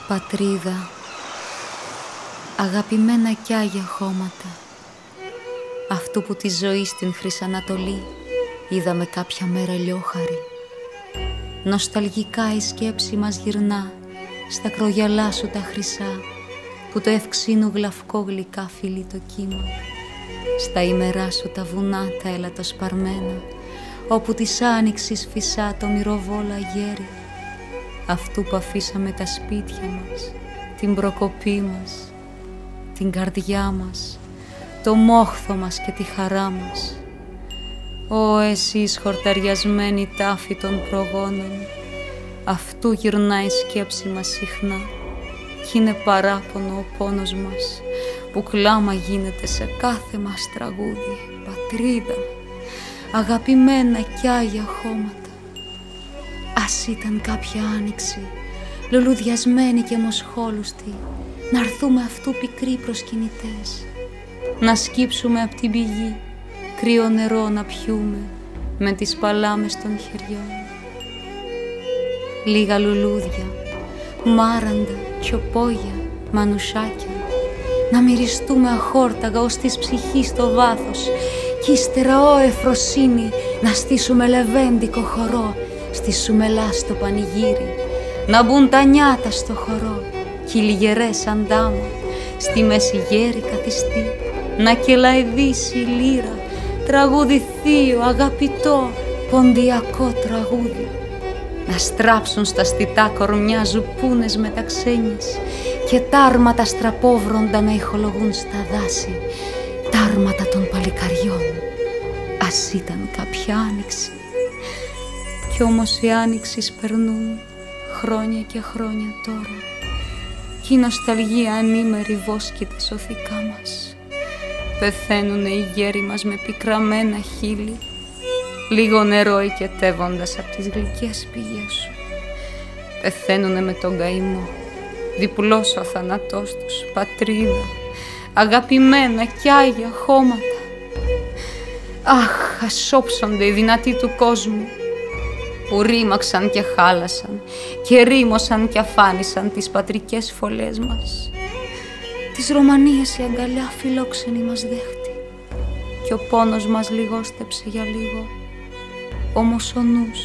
Πατρίδα, αγαπημένα κι άγια χώματα, αυτού που τη ζωή στην Χρυσανατολή είδαμε κάποια μέρα λιόχαρη. Νοσταλγικά η σκέψη μας γυρνά στα κρογιαλά σου τα χρυσά, που το ευξήνου γλαυκό γλυκά φιλεί το κύμα, στα ημερά σου τα βουνά τα ελατοσπαρμένα, όπου της άνοιξης φυσά το μυροβόλα γέρι, αυτού που αφήσαμε τα σπίτια μας, την προκοπή μας, την καρδιά μας, το μόχθο μας και τη χαρά μας. Ω εσείς χορταριασμένοι τάφοι των προγόνων, αυτού γυρνάει η σκέψη μας συχνά, κι είναι παράπονο ο πόνος μας, που κλάμα γίνεται σε κάθε μας τραγούδι. Πατρίδα, αγαπημένα κι άγια χώματα, ας ήταν κάποια άνοιξη, λουλουδιασμένη και μοσχόλουστη, να έρθουμε αυτού πικροί προσκυνητές, να σκύψουμε απ' την πηγή, κρύο νερό να πιούμε με τις παλάμες των χεριών. Λίγα λουλούδια, μάραντα, τσοπόγια, μανουσάκια, να μυριστούμε αχόρταγα ως της ψυχής το βάθος, κι ύστερα ω εφροσύνη να στήσουμε λεβέντικο χορό στη Σουμελά στο πανηγύρι, να μπουν τα νιάτα στο χορό κι οι λιγερές αντάμα στη μέση γέρη καθιστή, να κελαηδήσει η λύρα, τραγούδι θείο, αγαπητό, ποντιακό τραγούδι, να στράψουν στα στιτά κορμιά ζουπούνες μεταξένιες και τάρματα στραπόβροντα να ηχολογούν στα δάση, τάρματα των παλικαριών. Ας ήταν κάποια άνοιξη, κι όμως οι άνοιξεις περνούν χρόνια και χρόνια τώρα, κι η νοσταλγία ανήμερη βόσκεται σωθικά μας. Πεθαίνουνε οι γέροι μας με πικραμένα χείλη, λίγο νερό οικετεύοντας απ' τις γλυκές πηγές σου. Πεθαίνουνε με τον καημό, διπλός ο θάνατός τους. Πατρίδα, αγαπημένα κι άγια χώματα, αχ, ας όψονται οι δυνατοί του κόσμου, που ρήμαξαν και χάλασαν και ρήμωσαν και αφάνισαν τις πατρικές φωλές μας. Της Ρωμανίας η αγκαλιά φιλόξενη μας δέχτη, κι ο πόνος μας λιγόστεψε για λίγο. Όμως ο νους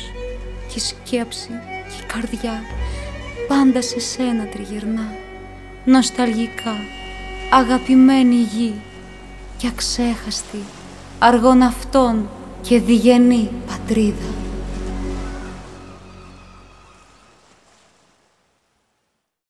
και η σκέψη και η καρδιά πάντα σε σένα τριγυρνά, νοσταλγικά, αγαπημένη γη κι αξέχαστη, αργών αυτών και διγενή πατρίδα.